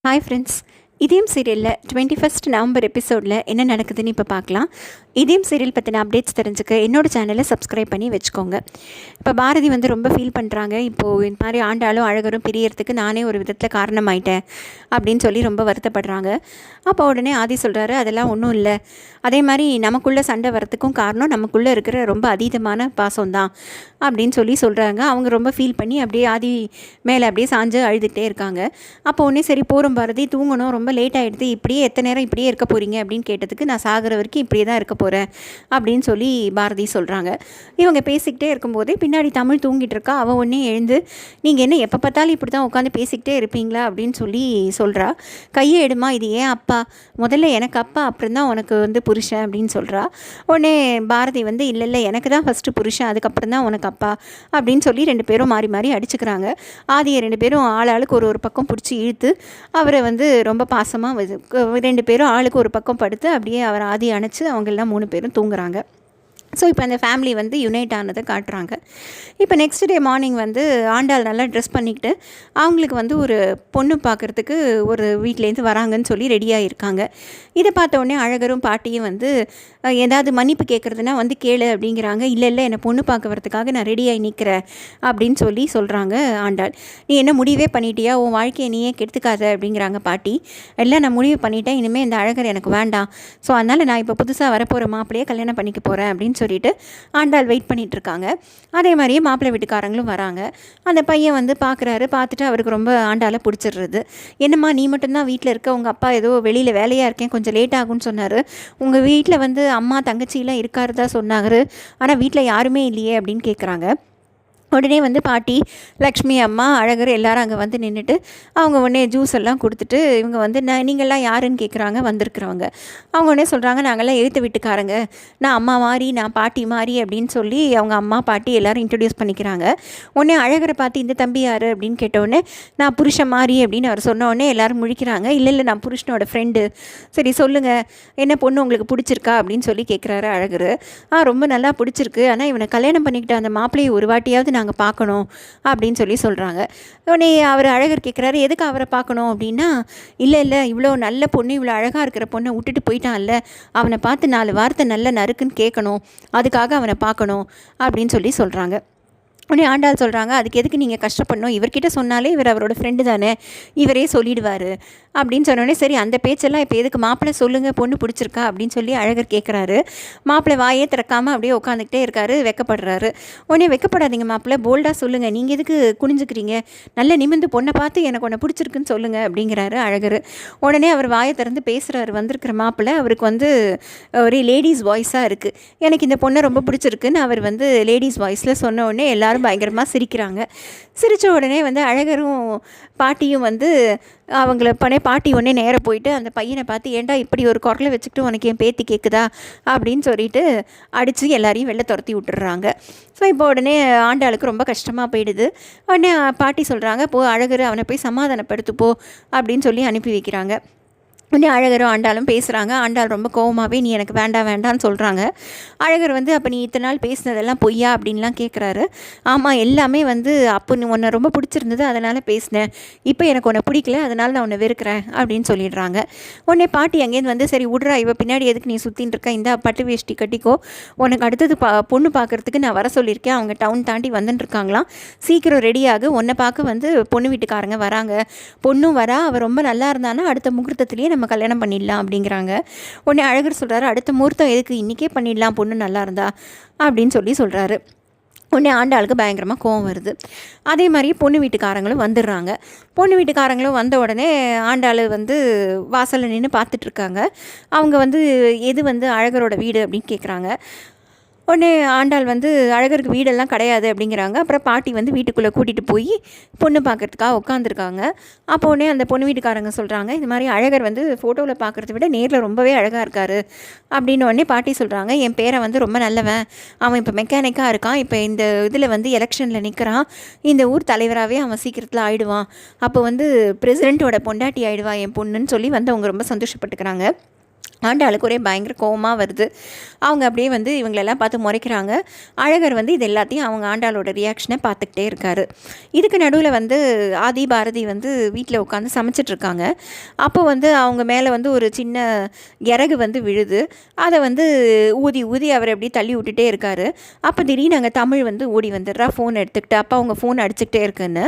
Hi friends, இதயம் சீரியலில் 21 November எபிசோடில் என்ன நடக்குதுன்னு இப்போ பார்க்கலாம். இதயம் சீரியல் பற்றின அப்டேட்ஸ் தெரிஞ்சுக்க என்னோடய சேனலை சப்ஸ்கிரைப் பண்ணி வச்சுக்கோங்க. இப்போ பாரதி ரொம்ப ஃபீல் பண்ணுறாங்க. இப்போது இந்த மாதிரி ஆண்டாலும் அழகரும் பிரியறதுக்கு நானே ஒரு விதத்தில் காரணமாயிட்டேன் அப்படின்னு சொல்லி ரொம்ப வருத்தப்படுறாங்க. அப்போ உடனே ஆதி சொல்கிறாரு, அதெல்லாம் ஒன்றும் இல்லை, அதே மாதிரி நமக்குள்ளே சண்டை வரத்துக்கும் காரணம் நமக்குள்ளே இருக்கிற ரொம்ப அதீதமான பாசம்தான் அப்படின்னு சொல்கிறாங்க. அவங்க ரொம்ப ஃபீல் பண்ணி அப்படியே ஆதி மேலே அப்படியே சாஞ்சு அழுதுகிட்டே இருக்காங்க. அப்போ உடனே சரி போகிறோம் பாரதி, தூங்கணும், ரொம்ப லேட் ஆகிடுது, இப்படியே எத்தனை நேரம் இப்படியே இருக்க போகிறீங்க அப்படின்னு கேட்டதுக்கு நான் சாகிற வரைக்கும் இப்படியே தான் இருக்க போகிறேன் அப்படின்னு சொல்லி பாரதி சொல்கிறாங்க. இவங்க பேசிக்கிட்டே இருக்கும்போதே பின்னாடி தமிழ் தூங்கிட்டு இருக்கா. அவள் ஒன்றே எழுந்து, நீங்கள் என்ன எப்போ பார்த்தாலும் இப்படி தான் உட்காந்து பேசிக்கிட்டே இருப்பீங்களா அப்படின்னு சொல்லி சொல்கிறா. கையை எடுமா, இது ஏன் அப்பா, முதல்ல எனக்கு அப்பா, அப்புறம் தான் உனக்கு புருஷன் அப்படின்னு சொல்கிறா. உடனே பாரதி இல்லை எனக்கு தான் ஃபஸ்ட்டு புருஷன், அதுக்கப்புறம் தான் உனக்கு அப்பா அப்படின்னு சொல்லி ரெண்டு பேரும் மாறி மாறி அடிச்சுக்கிறாங்க. ஆதியை ரெண்டு பேரும் ஆளுக்கு ஒரு பக்கம் பிடிச்சி இழுத்து அவரை ரொம்ப பாசமாக ரெண்டு பேரும் ஆளுக்கு ஒரு பக்கம் படுத்து அப்படியே அவர் ஆதி அணைச்சி அவங்க எல்லாம் 3 பேரும் தூங்குறாங்க. ஸோ இப்போ அந்த ஃபேமிலி யுனைட் ஆனதை காட்டுறாங்க. இப்போ நெக்ஸ்ட் டே மார்னிங் ஆண்டாள் நல்லா ட்ரெஸ் பண்ணிக்கிட்டு அவங்களுக்கு ஒரு பொண்ணு பார்க்குறதுக்கு ஒரு வீட்டிலேருந்து வராங்கன்னு சொல்லி ரெடியாக இருக்காங்க. இதை பார்த்த உடனே அழகரும் பாட்டியும் ஏதாவது மன்னிப்பு கேட்குறதுனா கேளு அப்படிங்கிறாங்க. இல்லை என்னை பொண்ணு பார்க்க வரதுக்காக நான் ரெடியாகி நிற்கிறேன் அப்படின்னு சொல்கிறாங்க ஆண்டாள். நீ என்ன முடிவே பண்ணிட்டியா, உன் வாழ்க்கையை நீயே கெடுத்துக்காத அப்படிங்கிறாங்க பாட்டி. எல்லாம் நான் முடிவு பண்ணிட்டேன், இனிமேல் இந்த அழகர் எனக்கு வேண்டாம், ஸோ அதனால் நான் இப்போ புதுசாக வரப்போகிற மாப்பிள்ளையே கல்யாணம் பண்ணிக்க போகிறேன் அப்படின்னு சொல்லிட்டு ஆண்டாள் வெயிட் பண்ணிட்டு இருக்காங்க. அதே மாதிரியே மாப்பிள்ளை வீட்டுக்காரங்களும் வராங்க. அந்த பையன் பார்க்குறாரு. பார்த்துட்டு அவருக்கு ரொம்ப ஆண்டாளை பிடிச்சிடுறது. என்னம்மா நீ மட்டும்தான் வீட்டில் இருக்க, உங்கள் அப்பா ஏதோ வெளியில் வேலையாக இருக்கேன், கொஞ்சம் லேட் ஆகும்னு சொன்னார், உங்கள் வீட்டில் அம்மா தங்கச்சிலாம் இருக்காருதா சொன்னார், ஆனால் வீட்டில் யாருமே இல்லையே அப்படின்னு கேட்குறாங்க. உடனே பாட்டி, லக்ஷ்மி அம்மா, அழகர் எல்லாரும் அங்கே நின்றுட்டு அவங்க உடனே ஜூஸ் எல்லாம் கொடுத்துட்டு இவங்க நீங்கள்லாம் யாருன்னு கேட்குறாங்க. வந்திருக்கிறவங்க அவங்க உடனே சொல்கிறாங்க, நாங்கள்லாம் எழுத்து வீட்டுக்காரங்க, நான் அம்மா மாதிரி, நான் பாட்டி மாதிரி அப்படின்னு சொல்லி அவங்க அம்மா பாட்டி எல்லோரும் இன்ட்ரடியூஸ் பண்ணிக்கிறாங்க. உடனே அழகரை பார்த்து, இந்த தம்பி யார் அப்படின்னு கேட்டவுடனே, நான் புருஷன் மாதிரி அப்படின்னு அவர் சொன்ன உடனே எல்லோரும் முழிக்கிறாங்க. இல்லை நான் புருஷனோட ஃப்ரெண்டு. சரி சொல்லுங்கள், என்ன பொண்ணு உங்களுக்கு பிடிச்சிருக்கா அப்படின்னு சொல்லி கேட்குறாரு அழகர். ரொம்ப நல்லா பிடிச்சிருக்கு, ஆனால் இவனை கல்யாணம் பண்ணிக்கிட்ட அந்த மாப்பிள்ளையை ஒரு வாட்டியாவது நாங்கள் பார்க்கணும் அப்படின்னு சொல்கிறாங்க. உடனே அவர் அழகர் கேட்குறாரு, எதுக்கு அவரை பார்க்கணும் அப்படின்னா, இல்லை இவ்வளோ நல்ல பொண்ணு, இவ்வளோ அழகாக இருக்கிற பொண்ணை விட்டுட்டு போயிட்டான்ல, அவனை பார்த்து 4 வார்த்தை நல்ல நறுக்குன்னு கேட்கணும், அதுக்காக அவனை பார்க்கணும் அப்படின்னு சொல்கிறாங்க. உடனே ஆண்டாள் சொல்கிறாங்க, அதுக்கு எதுக்கு நீங்கள் கஷ்டப்படணும், இவர்கிட்ட சொன்னாலே இவர் அவரோட ஃப்ரெண்டு தானே, இவரே சொல்லிடுவார் அப்படின்னு சொன்னோடனே, சரி அந்த பேச்செல்லாம் இப்போ எதுக்கு, மாப்பிள்ளை சொல்லுங்கள், பொண்ணு பிடிச்சிருக்கா அப்படின்னு சொல்லி அழகர் கேட்குறாரு. மாப்பிள்ளை வாயே திறக்காமல் அப்படியே உட்காந்துக்கிட்டே இருக்காரு, வெக்கப்படுறாரு. உடனே வெக்கப்படாதீங்க மாப்பிள்ளை, போல்டாக சொல்லுங்கள், நீங்கள் எதுக்கு குனிஞ்சுக்கிறீங்க, நல்ல நிமிந்து பொண்ணை பார்த்து எனக்கு உன்னை பிடிச்சிருக்குன்னு சொல்லுங்கள் அப்படிங்கிறாரு அழகர். உடனே அவர் வாயை திறந்து பேசுகிறாரு. வந்திருக்கிற மாப்பிள்ளை அவருக்கு ஒரு லேடிஸ் வாய்ஸாக இருக்குது. எனக்கு இந்த பொண்ணை ரொம்ப பிடிச்சிருக்குன்னு அவர் லேடிஸ் வாய்ஸில் சொன்ன உடனே எல்லாரும் பயங்கரமாக சிரிக்கிறாங்க. சிரித்த உடனே அழகரும் பாட்டியும் அவங்கள பாட்டி உடனே நேராக போயிட்டு அந்த பையனை பார்த்து, ஏன்டா இப்படி ஒரு குரலை வச்சுக்கிட்டு உனக்கு என் பேத்தி கேட்குதா அப்படின்னு சொல்லிட்டு அடித்து எல்லாரையும் வெளில துரத்தி விட்டுறாங்க. ஸோ இப்போ உடனே ஆண்டாளுக்கு ரொம்ப கஷ்டமாக போயிடுது. உடனே பாட்டி சொல்கிறாங்க, போ அழகர், அவனை போய் சமாதானப்படுத்துப்போ அப்படின்னு சொல்லி அனுப்பி வைக்கிறாங்க. உடனே அழகரும் ஆண்டாளும் பேசுகிறாங்க. ஆண்டாள் ரொம்ப கோவமாகவே, நீ எனக்கு வேண்டான்னு சொல்கிறாங்க. அழகர் அப்போ நீ இத்தனை நாள் பேசினதெல்லாம் பொய்யா அப்படின்லாம் கேட்குறாரு. ஆமாம், எல்லாமே அப்போ நீ உன்னை ரொம்ப பிடிச்சிருந்தது, அதனால் பேசினேன், இப்போ எனக்கு உன்னை பிடிக்கல, அதனால் நான் உன்னை வெறுக்கிறேன் அப்படின்னு சொல்லிடுறாங்க. உடனே பாட்டி அங்கேருந்து சரி விட்றா, இவ பின்னாடி எதுக்கு நீ சுற்றின்னு இருக்க, இந்த பட்டு வேஷ்டி கட்டிக்கோ, உனக்கு அடுத்தது பொண்ணு பார்க்குறதுக்கு நான் வர சொல்லியிருக்கேன், அவங்க டவுன் தாண்டி வந்துட்டுருக்காங்களாம், சீக்கிரம் ரெடியாகு, உன்னை பார்க்க பொண்ணு வீட்டுக்காரங்க வராங்க, பொண்ணும் வரா, அவள் ரொம்ப நல்லா இருந்தானா அடுத்த முகூர்த்தத்துலேயே நம்ம கல்யாணம் பண்ணிடலாம் அப்படிங்கிறாங்க. உடனே அழகர் சொல்கிறாரு, அடுத்த முகூர்த்தம் எதுக்கு, இன்றைக்கே பண்ணிடலாம், பொண்ணு நல்லா இருந்தா அப்படின்னு சொல்கிறாரு. உடனே ஆண்டாளுக்கு பயங்கரமாக கோவம் வருது. அதே மாதிரி பொண்ணு வீட்டுக்காரங்களும் வந்துடுறாங்க. பொண்ணு வீட்டுக்காரங்களும் வந்த உடனே ஆண்டாள் வாசலில் நின்று பார்த்துட்ருக்காங்க. அவங்க எது அழகரோட வீடு அப்படின்னு கேட்குறாங்க. உடனே ஆண்டாள் அழகருக்கு வீடெல்லாம் கிடையாது அப்படிங்கிறாங்க. அப்புறம் பாட்டி வீட்டுக்குள்ளே கூட்டிகிட்டு போய் பொண்ணு பார்க்குறதுக்காக உட்காந்துருக்காங்க. அப்போ உடனே அந்த பொண்ணு வீட்டுக்காரங்க சொல்கிறாங்க, இது மாதிரி அழகர் ஃபோட்டோவில் பார்க்குறத விட நேரில் ரொம்பவே அழகாக இருக்கார் அப்படின்னு. உடனே பாட்டி சொல்கிறாங்க, என் பேரை ரொம்ப நல்லவன், அவன் இப்போ மெக்கானிக்காக இருக்கான், இப்போ இந்த இதில் எலெக்ஷனில் நிற்கிறான், இந்த ஊர் தலைவராகவே அவன் சீக்கிரத்தில் ஆகிடுவான், அப்போ பிரசிடெண்ட்டோட பொண்டாட்டி ஆகிடுவான் என் பொண்ணுன்னு சொல்லி அவங்க ரொம்ப சந்தோஷப்பட்டுக்கிறாங்க. ஆண்டாளுக்கு ஒரே பயங்கர கோவமாக வருது. அவங்க அப்படியே வந்து இவங்களெல்லாம் பார்த்து முறைக்கிறாங்க. அழகர் வந்து இது எல்லாத்தையும் அவங்க ஆண்டாளோட ரியாக்ஷனை பார்த்துக்கிட்டே இருக்கார். இதுக்கு நடுவில் வந்து ஆதி பாரதி வந்து வீட்டில் உட்காந்து சமைச்சிட்ருக்காங்க. அப்போ வந்து அவங்க மேலே வந்து ஒரு சின்ன இறகு வந்து விழுது. அதை வந்து ஊதி ஊதி அவர் எப்படி தள்ளி விட்டுட்டே இருக்கார். அப்போ திடீர்னு அங்கே தமிழ் வந்து ஓடி வந்துடுறா ஃபோன் எடுத்துக்கிட்டு. அப்போ அவங்க ஃபோன் அடிச்சுக்கிட்டே இருக்குன்னு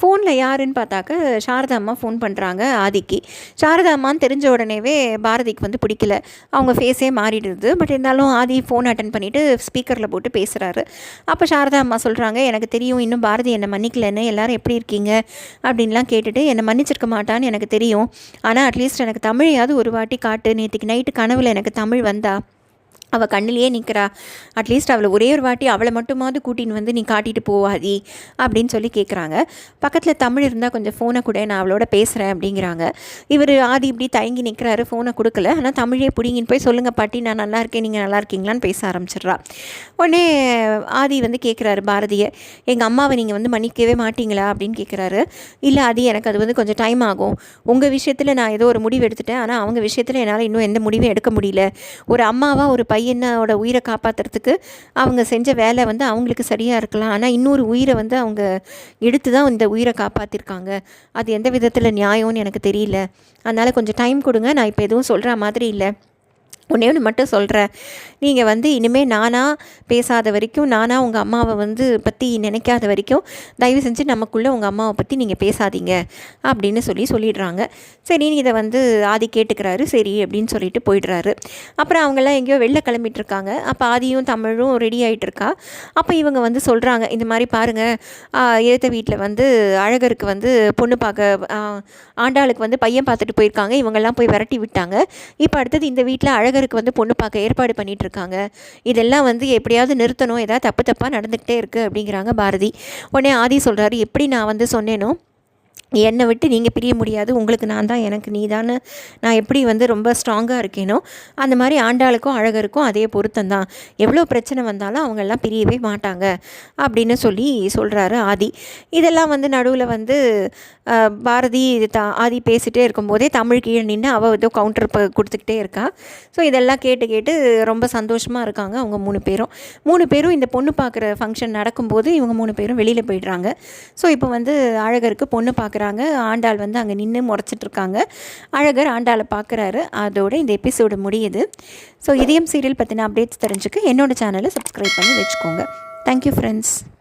ஃபோனில் யாருன்னு பார்த்தாக்க சாரதா அம்மா ஃபோன் பண்ணுறாங்க ஆதிக்கு. சாரதா அம்மான்னு தெரிஞ்ச உடனேவே பாரதிக்கு வந்து பிடிக்கல. அவங்க ஃபேஸே மாறிடுது. பட் இருந்தாலும் ஆதி ஃபோன் அட்டன் பண்ணிவிட்டு ஸ்பீக்கரில் போட்டு பேசுகிறாரு. அப்போ சாரதா அம்மா சொல்கிறாங்க, எனக்கு தெரியும் இன்னும் பாரதி என்னை மன்னிக்கலன்னு, எல்லோரும் எப்படி இருக்கீங்க அப்படின்லாம் கேட்டுட்டு என்னை மன்னிச்சிருக்க மாட்டான்னு எனக்கு தெரியும். ஆனால் அட்லீஸ்ட் எனக்கு தமிழையாவது ஒரு வாட்டி காட்டு. நேற்றுக்கு நைட்டு கனவில் எனக்கு தமிழ் வந்தா, அவள் கண்ணிலேயே நிற்கிறா, அட்லீஸ்ட் அவளை ஒரே ஒரு வாட்டி அவளை மட்டுமாவது கூட்டின்னு வந்து நீ காட்டிட்டு போவாதி அப்படின்னு சொல்லி கேட்குறாங்க. பக்கத்தில் தமிழ் இருந்தால் கொஞ்சம் ஃபோனை கூட, நான் அவளோட பேசுகிறேன் அப்படிங்கிறாங்க. இவர் ஆதி இப்படி தயங்கி நிற்கிறாரு, ஃபோனை கொடுக்கல. ஆனால் தமிழே பிடிங்கின்னு போய் சொல்லுங்கள் பாட்டி, நான் நல்லா இருக்கேன், நீங்கள் நல்லா இருக்கீங்களான்னு பேச ஆரம்பிச்சிட்றா. உடனே ஆதி வந்து கேட்குறாரு பாரதியை, எங்கள் அம்மாவை நீங்கள் வந்து மன்னிக்கவே மாட்டீங்களா அப்படின்னு கேட்குறாரு. இல்லை ஆதி, எனக்கு அது வந்து கொஞ்சம் டைம் ஆகும். உங்கள் விஷயத்தில் நான் ஏதோ ஒரு முடிவு எடுத்துட்டேன், ஆனால் அவங்க விஷயத்தில் என்னால் இன்னும் எந்த முடிவும் எடுக்க முடியல. ஒரு அம்மாவாக ஒரு பையனோட உயிரை காப்பாற்றுறதுக்கு அவங்க செஞ்ச வேலை வந்து அவங்களுக்கு சரியாக இருக்கலாம், ஆனால் இன்னொரு உயிரை வந்து அவங்க எடுத்து தான் இந்த உயிரை காப்பாற்றிருக்காங்க. அது எந்த விதத்தில் நியாயம்னு எனக்கு தெரியல. அதனால் கொஞ்சம் டைம் கொடுங்க, நான் இப்போ எதுவும் சொல்கிற மாதிரி இல்லை. ஒன்றே ஒன்று மட்டும் சொல்கிறேன், நீங்கள் வந்து இனிமேல் நானாக பேசாத வரைக்கும், நானாக உங்கள் அம்மாவை வந்து பற்றி நினைக்காத வரைக்கும் தயவு செஞ்சு நமக்குள்ளே உங்கள் அம்மாவை பற்றி நீங்கள் பேசாதீங்க அப்படின்னு சொல்லிடுறாங்க. சரி, இதை வந்து ஆதி கேட்டுக்கிறாரு. சரி அப்படின்னு சொல்லிட்டு போயிடுறாரு. அப்புறம் அவங்கெல்லாம் எங்கேயோ வெளில கிளம்பிட்டுருக்காங்க. அப்போ ஆதியும் தமிழும் ரெடி ஆகிட்டு இருக்கா. அப்போ இவங்க வந்து சொல்கிறாங்க, இந்த மாதிரி பாருங்கள், ஏற்ற வீட்டில் வந்து அழகருக்கு வந்து பொண்ணு பார்க்க ஆண்டாளுக்கு வந்து பையன் பார்த்துட்டு போயிருக்காங்க. இவங்கெல்லாம் போய் விரட்டி விட்டாங்க. இப்போ அடுத்தது இந்த வீட்டில் அழகருக்கு வந்து பொண்ணு பார்க்க ஏற்பாடு பண்ணிட்டு இருக்காங்க. இதெல்லாம் வந்து எப்படியாவது நிறுத்தணும், ஏதாவது தப்பாக நடந்துக்கிட்டே இருக்குது அப்படிங்கிறாங்க பாரதி. உடனே ஆதி சொல்கிறாரு, எப்படி நான் வந்து சொன்னேனோ என்னை விட்டு நீங்கள் பிரிய முடியாது, உங்களுக்கு நான் தான், எனக்கு நீ தான், நான் எப்படி வந்து ரொம்ப ஸ்ட்ராங்காக இருக்கேனோ அந்த மாதிரி ஆண்டாளுக்கும் அழகருக்கும் அதே பொருத்தம் தான். எவ்வளோ பிரச்சனை வந்தாலும் அவங்கெல்லாம் பிரியவே மாட்டாங்க அப்படின்னு சொல்கிறாரு ஆதி. இதெல்லாம் வந்து நடுவில் வந்து பாரதி ஆதி பேசிகிட்டே இருக்கும்போதே தமிழ் கீழே நின்று அவள் ஏதோ கவுண்டர் கொடுத்துக்கிட்டே இருக்கா. ஸோ இதெல்லாம் கேட்டு கேட்டு ரொம்ப சந்தோஷமாக இருக்காங்க அவங்க 3 பேரும். இந்த பொண்ணு பார்க்குற ஃபங்க்ஷன் நடக்கும்போது இவங்க 3 பேரும் வெளியில் போயிடுறாங்க. ஸோ இப்போ வந்து அழகருக்கு பொண்ணு பார்க்குற ஆண்டாள் வந்து அங்கே நின்று முறைச்சிட்ருக்காங்க. அழகர் ஆண்டாளை பார்க்குறாரு. அதோட இந்த எபிசோடு முடியுது. ஸோ இதயம் சீரியல் பற்றின அப்டேட்ஸ் தெரிஞ்சுக்க என்னோடய சேனலை சப்ஸ்கிரைப் பண்ணி வச்சுக்கோங்க. Thank you friends.